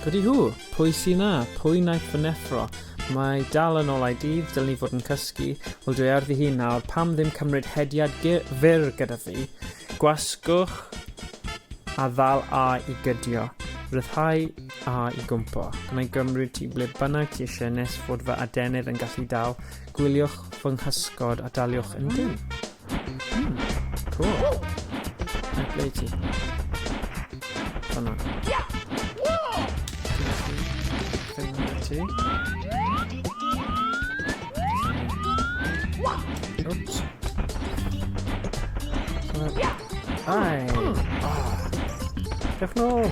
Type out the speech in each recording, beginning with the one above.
Ydy hw? Pwy sy'n na? Pwy wnaeth fy neffro? Mae dal yn olau dydd, dylwn ni fod yn cysgu. Wel, dwi ar ddi hun nawr, pam ddim cymryd hediad fyr gyda fi? Gwasgwch a ddal A i gydio. Ryddhau A i gwmpo. Gwna i gymryd ti ble bynnag ti eisiau nes fod fy adenydd yn gallu dal. Gwyliwch fy nghysgod a daliwch yn dim. Cool. Ble ti? Fyna. Ti. Oops. Ai. Diolch nôl.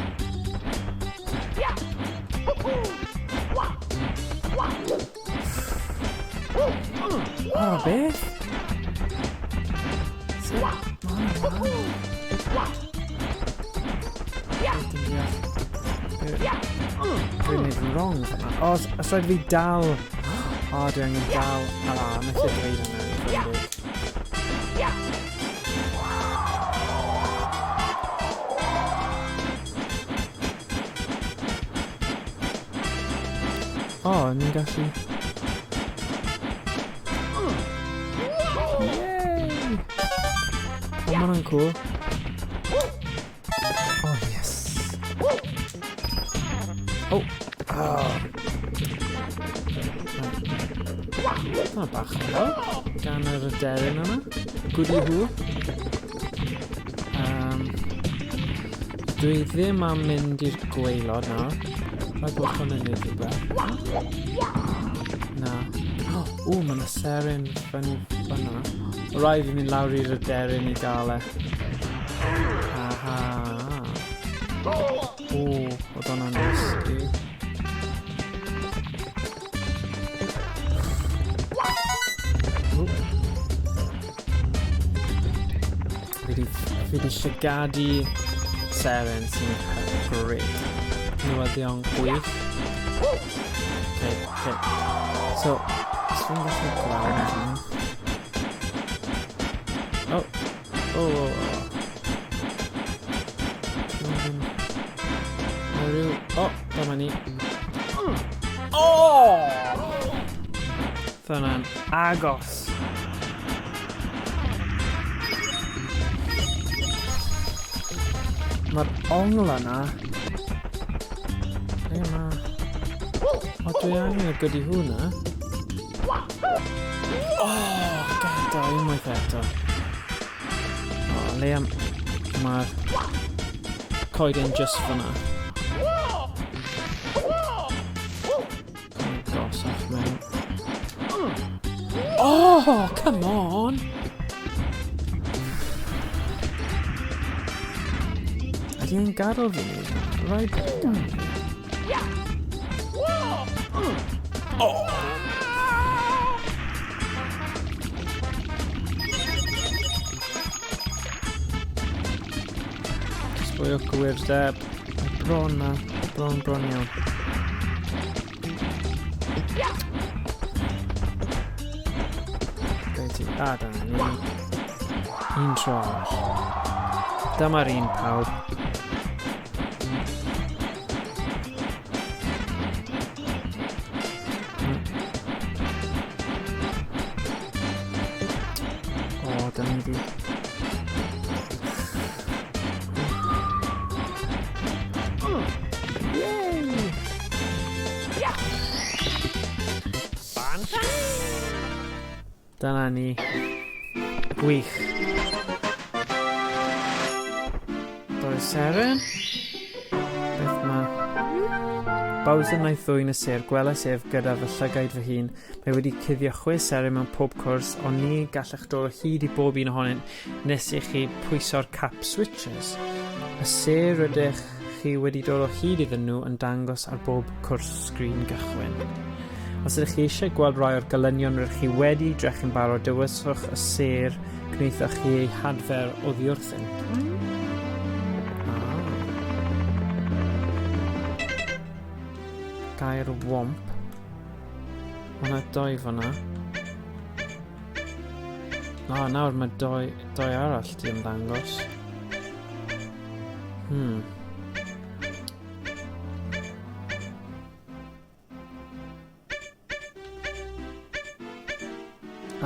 O, beth? Dwi'n neud yn wrong fyna. O, os rhaid fi dal. O, dwi angen dal. Nes i dweud hynny. O, ni'n gallu... Yay! O, ma' hwnna'n cool. O, yes! O! Dyna bach o gan yr aderyn yna. Gwdi hw. Dwi ddim am mynd i'r gwaelod nawr. Rhaid bod hwn yn neud rhywbeth. Na. O, mae yna seren fyny fyna. Rhaid fi mynd lawr i'r aderyn i gael e. Aha. O, oedd hwnna'n esgu. Fi di llygadu seren sy'n hyfryd. Newyddion gwych. Okay. So, os fi'n gallu gweld hyn. Dyma ni. Fyna'n agos. Mae'r ongl yna. Ble yma? O, dwi angen y gyda hwnna. Gada, unwaith eto. O, le am... Mae'r coeden just fyna. Gosach mewn. Oh, come on! Ydy e'n gadael fi? Right. Sbwyo gwyrdeb. Bron na. Bron iawn. Dyna ni. Un tro arall. Dyma'r un pawb. Dyna ni di. Dyna ni. Gwych. Doedd seren. Beth ma? Bowser naeth ddwyn y sêr gwela sef gyda fy llygaid fy hun. Mae wedi cuddio 6 seren mewn pob cwrs, ond ni gallech dod o hyd i bob un ohonynt nes i chi pwyso'r cap switches. Y sêr rydych chi wedi dod o hyd iddyn nhw yn dangos ar bob cwrs sgrin gychwyn. Os ydych chi eisiau gweld rai o'r golynion rydych chi wedi drech yn barod, dywyswch y sêr gwneithwch chi ei hadfer o ddiwrthyn. Gair womp. Mae 2 fyna. Nawr mae 2 arall di ymddangos.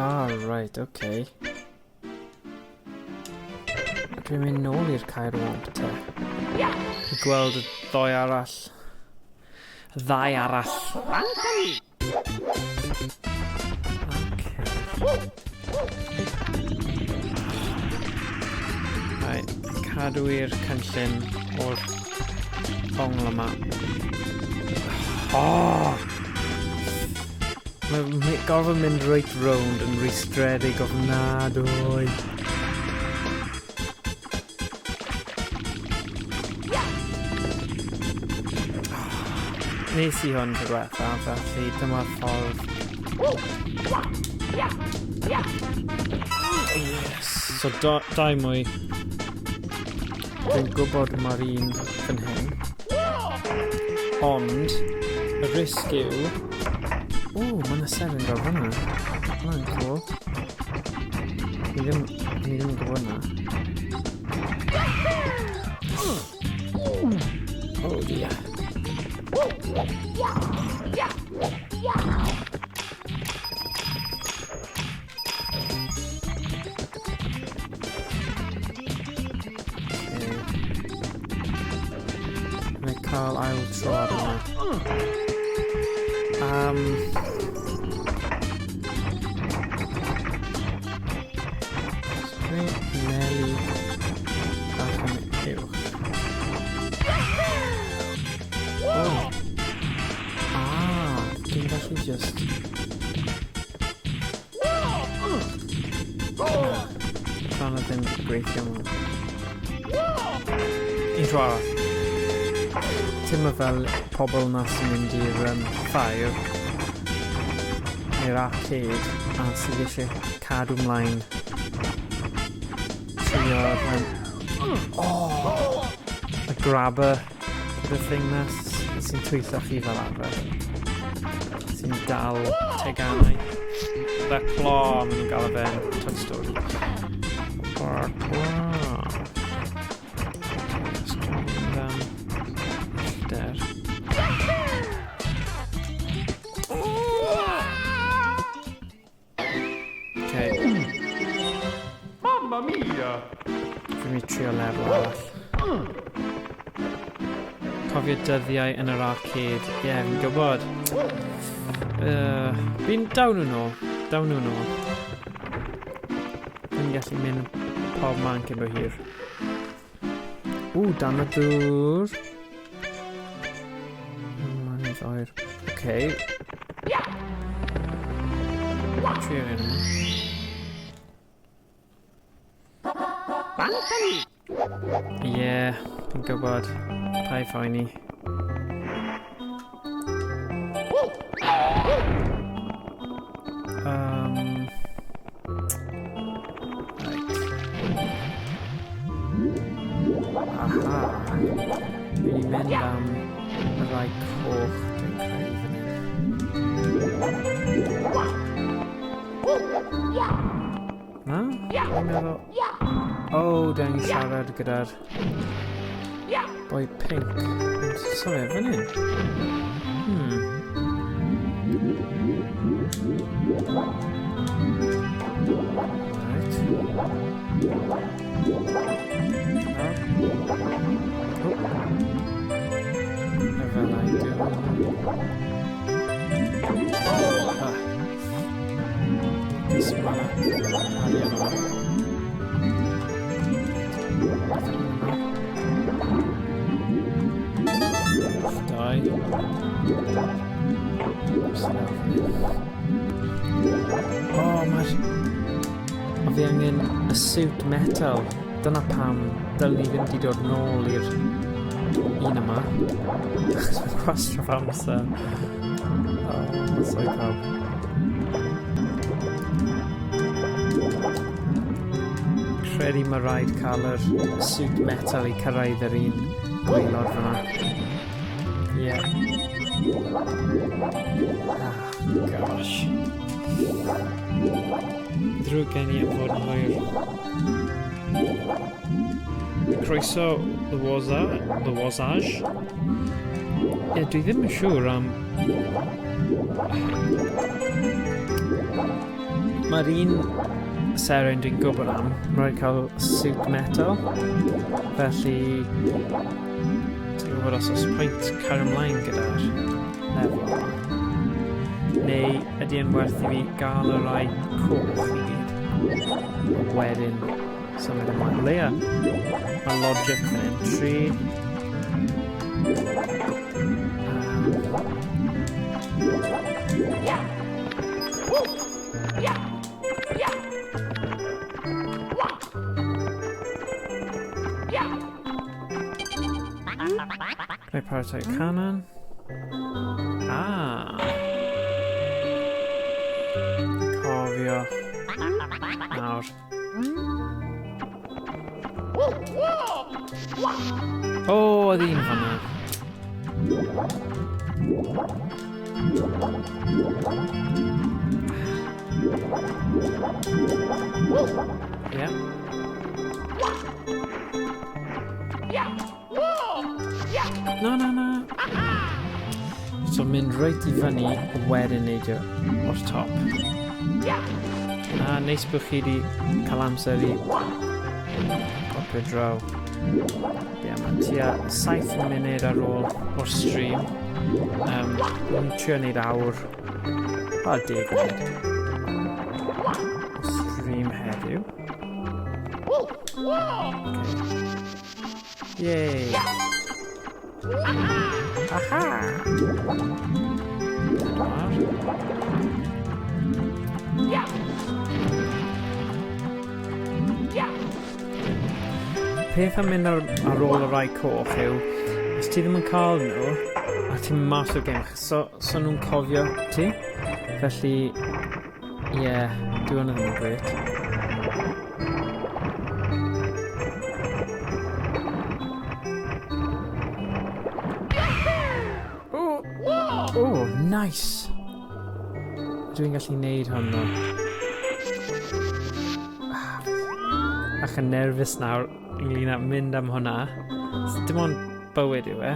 Right, okay. Dwi'n mynd nôl i'r cair womp te. I gweld y ddau arall. Y ddau arall. Right, cadw i'r cynllun o'r ongl yma. Mae gorfod mynd right round yn rhwystredig ofnadwy. Nes i hwn diwetha, felly dyma'r ffordd. Yes. So dau mwy. Dwi'n gwybod mae'r un fan hyn. Ond, y risg yw... mae yna 7 fel hwnna. Hwnna'n cool. Ni ddim yn gwybod hwnna. Oh dear. Mae cael ail tro ar hwnna. Meli bach yn uwch. Dwi'n gallu just... Rhan o ddim gweithio mwy. Un tro arall. Teimlo fel pobl na sy'n mynd i'r ffair neu'r arcade a sydd eisiau cadw mlaen trio'r y grabber gyda thing na sy'n twyllo chi fel arfer sy'n dal tegannau the claw maen nhw'n gael y fe'n Toy Story claw Mamma mia! Dwi'n mynd trio lefel arall. Cofio dyddiau yn yr arcade. Fi'n gwybod. Fi'n dawn nhw nôl. Fi'n gallu mynd pob man cyn bo hir. Dan y dŵr. Mae'n ei ddoer. Okay. Trio hyn yma. Fi'n gwybod. Pai phoeni. Fi'n mynd am y rai coch dwi'n creu fan hyn. Na? Dwi'n meddwl... da ni siarad gyda'r boi pink. Sorry, fan hyn. Right. Fel I do. Smart. Die. Mae fi angen y suit metal. Dyna pam dylwn ni ddim wedi dod nôl i'r un yma. Achos mae'n gwastraff amser. So i pawb. Credu mae rhaid cael yr suit metal i cyrraedd yr un gwaelod fyna. Gosh. Drwy gen i am fod yn hwyr. Croeso the wasage. Dwi ddim yn siŵr am... Mae'r un seren dwi'n gwybod am, mae'n rhaid cael suit metal, felly dwi'n gwybod os oes pwynt cario ymlaen gyda'r lefel yma. Neu ydy yn werth i fi gael y rai coch i gyd. Wedyn, symud ymlaen. Leia, mae logic fan hyn. 3. Rhaid paratoi canon. Cofio. Nawr. O, oedd un fan'na. Ie. Na. So mynd reit i fyny, wedyn neidio o'r top. Neis bod chi wedi cael amser i popio draw. Mae tua 7 munud ar ôl o'r stream. Dwi'n trio wneud awr, 10 munud o stream heddiw. Yay! Aha! Peth am mynd ar ôl y rai coch yw, os ti ddim yn cael nhw, a ti'n mas o'r gêm, so nhw'n cofio ti. Felly, ie, dwi hwnna ddim yn gret. O, nice! Dwi'n gallu neud hwnna. Ach yn nerfus nawr ynglyn â mynd am hwnna. Dim ond bywyd yw e.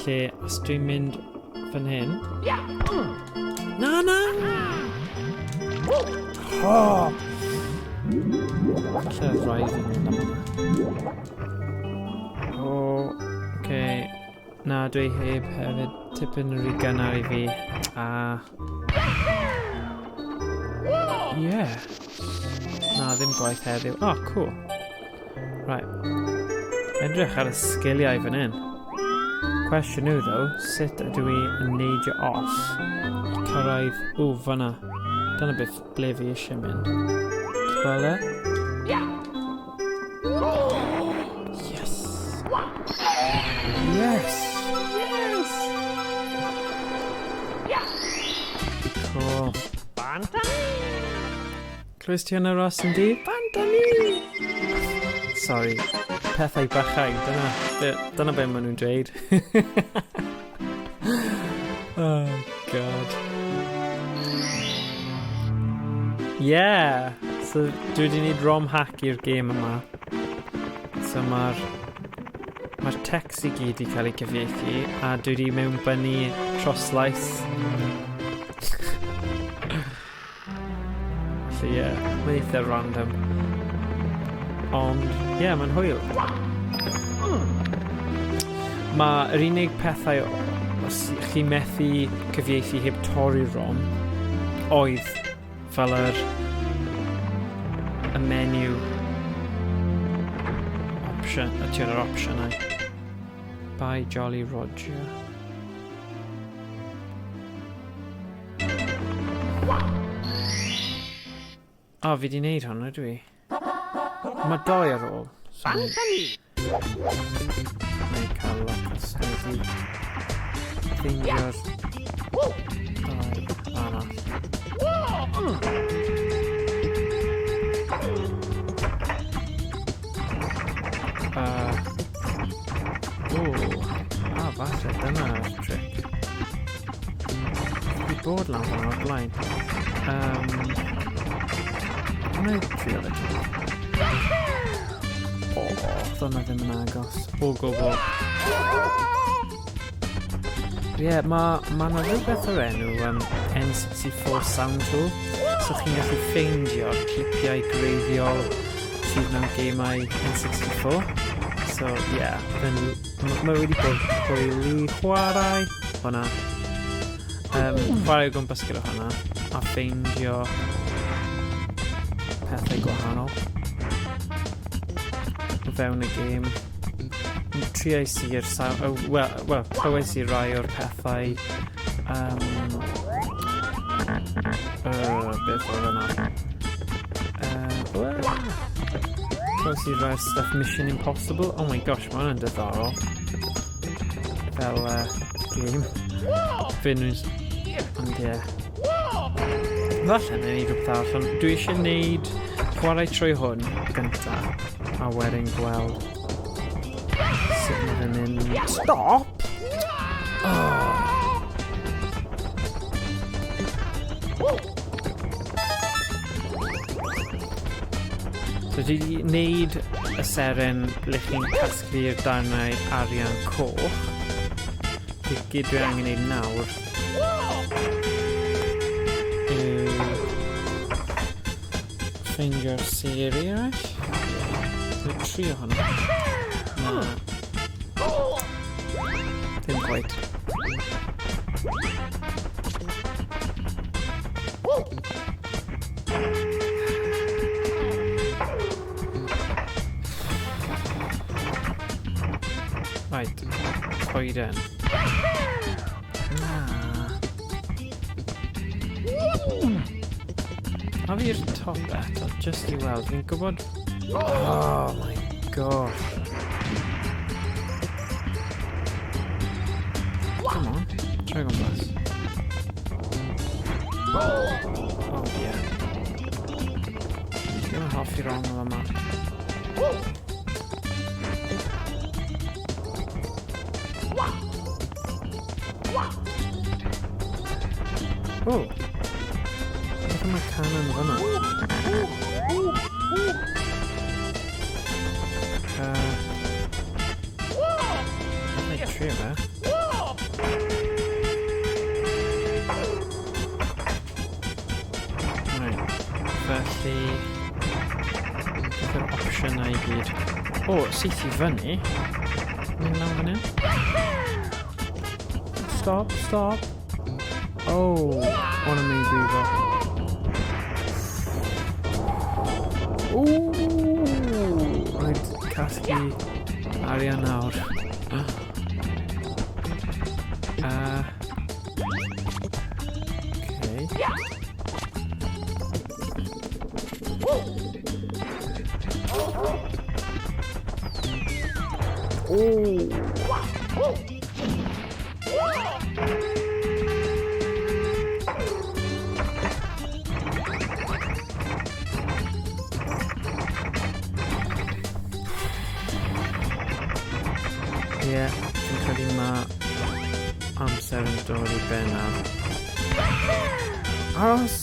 Lle, os dwi'n mynd fan hyn... Na! Oh! Lle oedd rhaid fi'n mynd am hwnna. Oce. Na, dwi heb hefyd tipyn rhy gynnar i fi. Ie. Na, ddim gwaith heddiw. Cool. Right. Edrych ar y sgiliau fan hyn. Cwestiwn yw, though, sut ydw i yn neidio off i cyrraedd... fan'na. Dyna beth ble fi eisiau mynd. Gweld e? Yes! Yes! Cool. Clywys ti hwnna ros yn di? Bantani! Sorry, pethau bychain, dyna be maen nhw'n dweud. Oh, God. Yeah! So, dwi wedi gwneud ROM hack i'r gêm yma. So, mae'r text i gyd i cael ei cyfieithu, a dwi wedi mewnbynnu troslais. Felly, ie, mae'n eitha random. Ond, ie, mae'n hwyl. Mae'r unig pethau os chi methu cyfieithu heb torri'r ROM oedd fel y menu option, y opsiynau. By Jolly Roger. Fi wedi wneud hwnna, dwi. Mae 2 ar ôl. Neu cael lot o sgwyddi. Ffeindio'r 2 fan'na. Falle, dyna'r trick. Fi bod lan fan'na o'r blaen. Can I trio it? Dyna ddim yn agos. O gwbl. Ie, mae 'na rhywbeth o'r enw N64 Sound Tool. os ydych chi'n gallu ffeindio'r clipiau greiddiol sydd mewn gemau N64. So, mae wedi bod hwyl i chwarae hwnna. Chwarae o gwmpas gyda hwnna a ffeindio pethau gwahanol o fewn y gêm. Triais i'r clywais i rai o'r pethau beth oedd yna? Clywais i rai'r stuff Mission Impossible. Oh my gosh, mae hwnna'n diddorol. Fel game. Fynnwys. Ond ie. Falle na ni rhywbeth arall, ond dwi eisiau neud chwarae trwy hwn gyntaf a wedyn gweld sut mae fe'n mynd. Stop! So dwi wedi neud y seren ble chi'n casglu'r darnau arian coch. Gyd dwi angen neud nawr yw ffeindio'r seri eraill. Dwi'n trio hwnna. Na. Ddim quite. Right, coeden. Na. A fi'r top eto, just I weld. Fi'n gwybod... Oh my gosh. Come on, try gwmpas. Oh yeah. Dwi'n hoffi rong o yma. Oh! Beth yma canon fyna? Beth yna trio fe? Felly... Beth yw'r opsiynau I gyd? O, syth I fyny? Mynd lan fan hyn? Stop, stop! Oh, hwnna'n mynd I brifo. Ooh! Rhaid casglu arian nawr. Ie, dwi'n credu mae amser yn dod I ben nawr. Aros!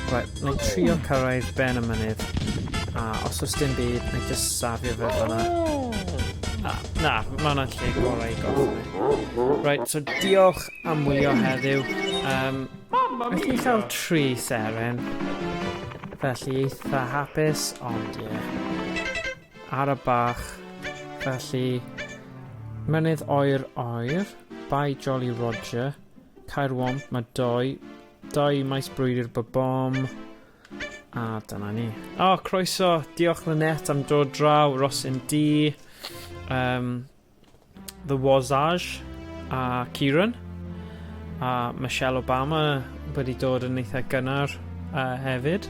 Right, na I trio cyrraedd ben y mynydd. A os oes dim byd, na I just safio fe fyna. Na, mae hwnna'n lle gorau I goffi. Right, so diolch am wylio heddiw. Felly I cael 3 seren. Felly eitha hapus, ond ie. Ar y bach. Felly, mynydd oer, Bai Jolly Roger, Caerwomp, mae 2 maes brwydyr bobom, a dyna ni. O, croeso, diolch Lynette am dod draw, Rosin D, The Wazage, a Kieran, a Michelle Obama wedi dod yn eitha gynnar hefyd.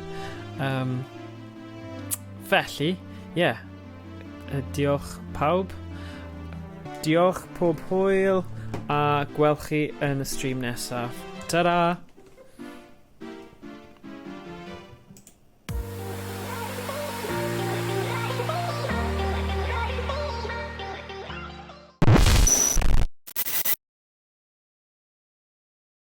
Felly, ie. Diolch pawb. Diolch pob hwyl a gwelch chi yn y stream nesaf. Ta-ra!